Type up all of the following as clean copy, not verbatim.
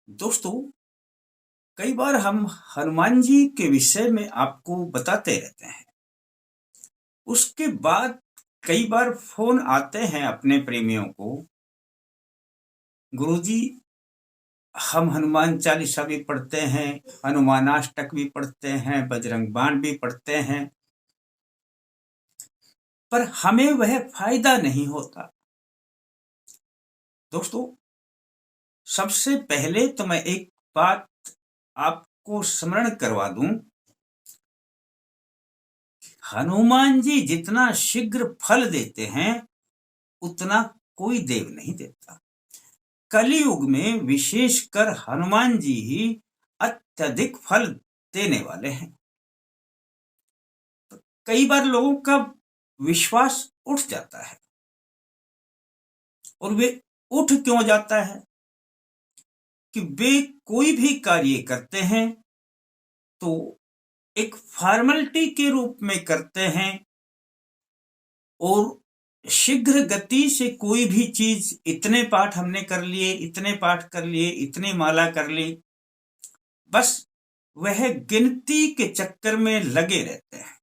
दोस्तों, कई बार हम हनुमान जी के विषय में आपको बताते रहते हैं। उसके बाद कई बार फ़ोन आते हैं अपने प्रेमियों को, गुरुजी हम हनुमान चालीसा भी पढ़ते हैं, हनुमानाष्टक भी पढ़ते हैं, बजरंग बाण भी पढ़ते हैं, पर हमें वह फ़ायदा नहीं होता। दोस्तों, सबसे पहले तो मैं एक बात आपको स्मरण करवा दूं, हनुमान जी जितना शीघ्र फल देते हैं उतना कोई देव नहीं देता। कलयुग में विशेषकर हनुमान जी ही अत्यधिक फल देने वाले हैं। कई बार लोगों का विश्वास उठ जाता है, और वे उठ क्यों जाता है कि वे कोई भी कार्य करते हैं तो एक फॉर्मेलिटी के रूप में करते हैं, और शीघ्र गति से कोई भी चीज, इतने पाठ हमने कर लिए, इतने पाठ कर लिए, इतनी माला कर ली, बस वह गिनती के चक्कर में लगे रहते हैं।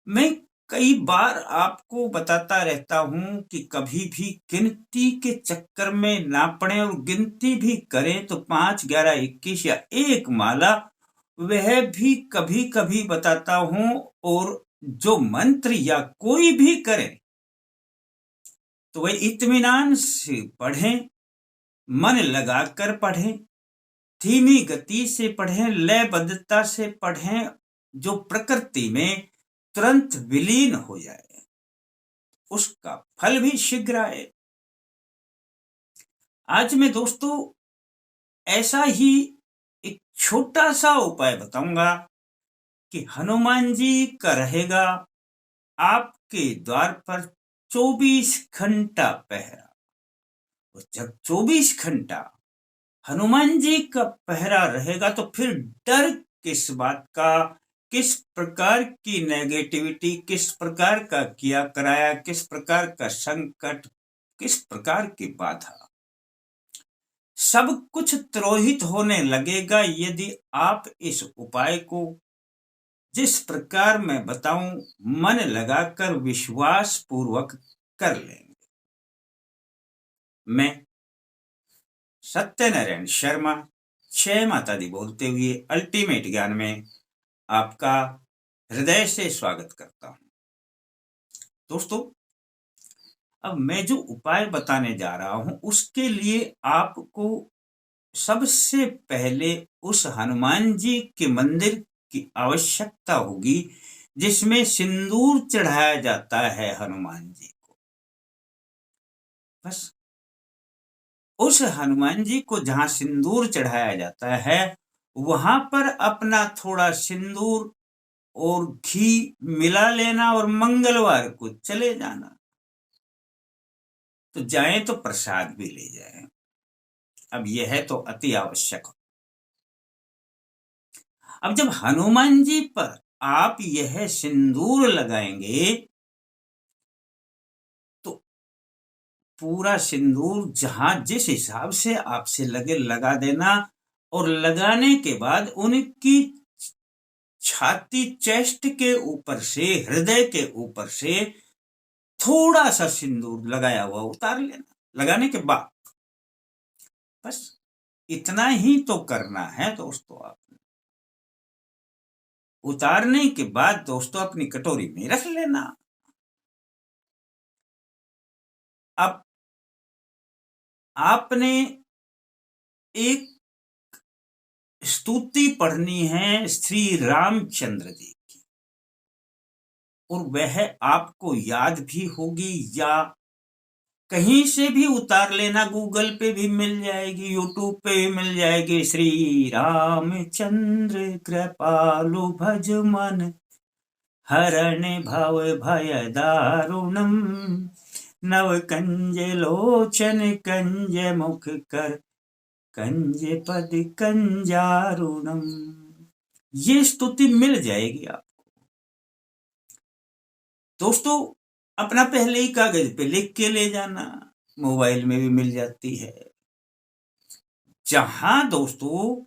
मैं कई बार आपको बताता रहता हूं कि कभी भी गिनती के चक्कर में ना पड़े, और गिनती भी करें तो 5, 11, 21 या एक माला, वह भी कभी कभी बताता हूं। और जो मंत्र या कोई भी करे तो वह इत्मीनान से पढ़ें, मन लगाकर पढ़ें, धीमी गति से पढ़ें, लयबद्धता से पढ़ें, जो प्रकृति में तुरंत विलीन हो जाए, उसका फल भी शीघ्र आए। आज मैं दोस्तों ऐसा ही एक छोटा सा उपाय बताऊंगा कि हनुमान जी का रहेगा आपके द्वार पर 24 घंटा पहरा। और जब 24 घंटा हनुमान जी का पहरा रहेगा तो फिर डर किस बात का, किस प्रकार की नेगेटिविटी, किस प्रकार का किया कराया, किस प्रकार का संकट, किस प्रकार की बाधा, सब कुछ तिरोहित होने लगेगा यदि आप इस उपाय को जिस प्रकार मैं बताऊं मन लगाकर विश्वास पूर्वक कर लेंगे। मैं सत्यनारायण शर्मा, जय माता दी बोलते हुए अल्टीमेट ज्ञान में आपका हृदय से स्वागत करता हूं। दोस्तों, अब मैं जो उपाय बताने जा रहा हूं उसके लिए आपको सबसे पहले उस हनुमान जी के मंदिर की आवश्यकता होगी जिसमें सिंदूर चढ़ाया जाता है हनुमान जी को। बस उस हनुमान जी को जहां सिंदूर चढ़ाया जाता है वहां पर अपना थोड़ा सिंदूर और घी मिला लेना, और मंगलवार को चले जाना। तो जाएं तो प्रसाद भी ले जाएं। अब यह तो अति आवश्यक हो। अब जब हनुमान जी पर आप यह सिंदूर लगाएंगे तो पूरा सिंदूर जहां जिस हिसाब से आपसे लगे लगा देना, और लगाने के बाद उनकी छाती, चेस्ट के ऊपर से, हृदय के ऊपर से थोड़ा सा सिंदूर लगाया हुआ उतार लेना। लगाने के बाद बस इतना ही तो करना है दोस्तों। आप उतारने के बाद दोस्तों अपनी कटोरी में रख लेना। अब आपने एक स्तुति पढ़नी है श्री रामचंद्र जी की, और वह आपको याद भी होगी या कहीं से भी उतार लेना, गूगल पे भी मिल जाएगी, यूट्यूब पे भी मिल जाएगी। श्री रामचंद्र कृपालु भज मन हरण भव भय दारुणम, नव कंज लोचन कंज मुख कर कंज पद कंजारुणम। ये स्तुति मिल जाएगी आपको। दोस्तों, अपना पहले ही कागज पे लिख के ले जाना, मोबाइल में भी मिल जाती है। जहां दोस्तों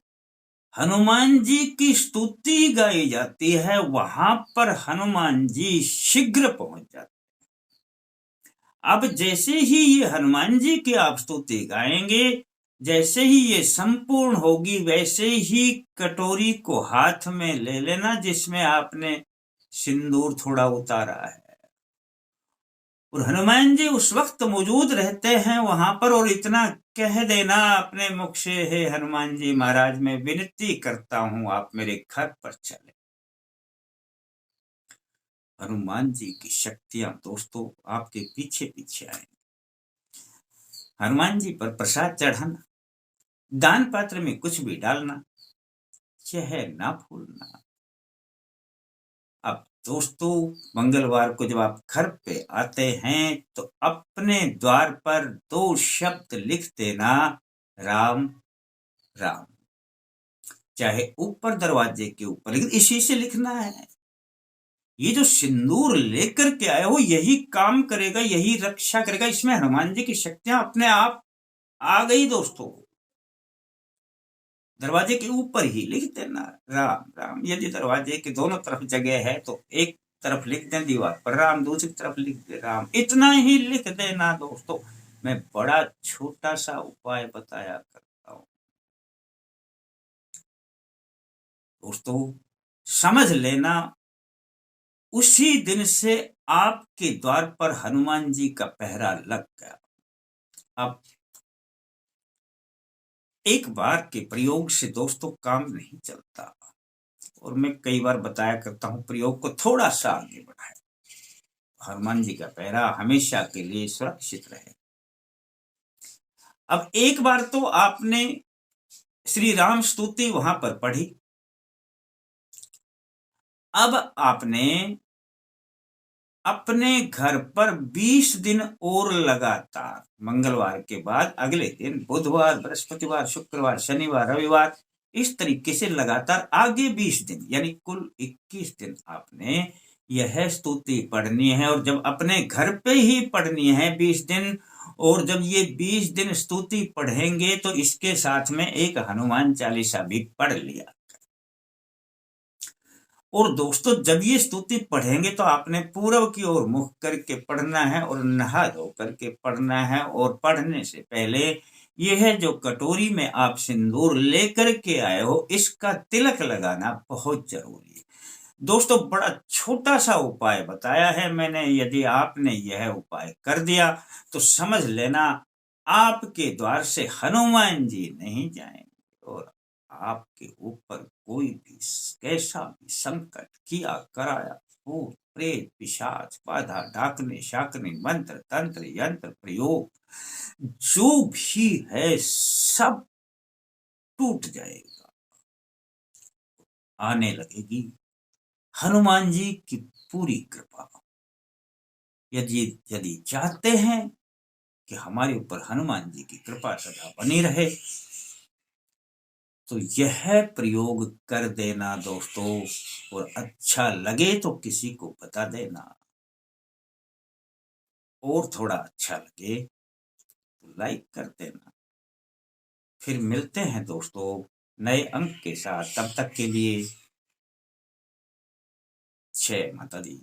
हनुमान जी की स्तुति गाई जाती है, वहां पर हनुमान जी शीघ्र पहुंच जाते हैं। अब जैसे ही ये हनुमान जी की आप स्तुति गाएंगे, जैसे ही ये संपूर्ण होगी, वैसे ही कटोरी को हाथ में ले लेना जिसमें आपने सिंदूर थोड़ा उतारा है, और हनुमान जी उस वक्त मौजूद रहते हैं वहां पर, और इतना कह देना अपने मुख से, हे हनुमान जी महाराज मैं विनती करता हूं आप मेरे घर पर चले। हनुमान जी की शक्तियां दोस्तों आपके पीछे पीछे आएंगी। हनुमान जी पर प्रसाद चढ़ाना, दान पात्र में कुछ भी डालना, यह ना भूलना। अब दोस्तों मंगलवार को जब आप घर पे आते हैं तो अपने द्वार पर 2 शब्द लिख देना, राम राम। चाहे ऊपर दरवाजे के ऊपर, लेकिन इसी से लिखना है। ये जो सिंदूर लेकर के आए हो यही काम करेगा, यही रक्षा करेगा। इसमें हनुमान जी की शक्तियां अपने आप आ गई दोस्तों। दरवाजे के ऊपर ही लिख देना राम राम। यदि दरवाजे के दोनों तरफ जगह है तो एक तरफ लिख दें दीवार पर राम, दूसरी तरफ लिख दे राम, इतना ही लिख देना दोस्तों। मैं बड़ा छोटा सा उपाय बताया करता हूं दोस्तों, समझ लेना उसी दिन से आपके द्वार पर हनुमान जी का पहरा लग गया। अब एक बार के प्रयोग से दोस्तों काम नहीं चलता, और मैं कई बार बताया करता हूं प्रयोग को थोड़ा सा आगे बढ़ाए, हनुमान जी का पहरा हमेशा के लिए सुरक्षित रहे। अब एक बार तो आपने श्री राम स्तुति वहां पर पढ़ी, अब आपने अपने घर पर 20 दिन और लगातार, मंगलवार के बाद अगले दिन बुधवार, बृहस्पतिवार, शुक्रवार, शनिवार, रविवार, इस तरीके से लगातार आगे 20 दिन, यानी कुल 21 दिन आपने यह स्तुति पढ़नी है। और जब अपने घर पे ही पढ़नी है 20 दिन, और जब ये 20 दिन स्तुति पढ़ेंगे तो इसके साथ में एक हनुमान चालीसा भी पढ़ लिया। और दोस्तों जब ये स्तुति पढ़ेंगे तो आपने पूर्व की ओर मुख करके पढ़ना है, और नहा धो करके पढ़ना है। और पढ़ने से पहले यह जो कटोरी में आप सिंदूर लेकर के आए हो, इसका तिलक लगाना बहुत जरूरी है दोस्तों। बड़ा छोटा सा उपाय बताया है मैंने, यदि आपने यह उपाय कर दिया तो समझ लेना आपके द्वार से हनुमान जी नहीं जाएंगे, और आपके ऊपर कोई भी कैसा भी संकट किया कराया, भूत प्रेत पिशाच बाधा डाकने शाकने मंत्र तंत्र यंत्र प्रयोग जो भी है सब टूट जाएगा। आने लगेगी हनुमान जी की पूरी कृपा। यदि यदि चाहते हैं कि हमारे ऊपर हनुमान जी की कृपा सदा बनी रहे तो यह प्रयोग कर देना दोस्तों, और अच्छा लगे तो किसी को बता देना, और थोड़ा अच्छा लगे तो लाइक कर देना। फिर मिलते हैं दोस्तों नए अंक के साथ, तब तक के लिए जय माता दी।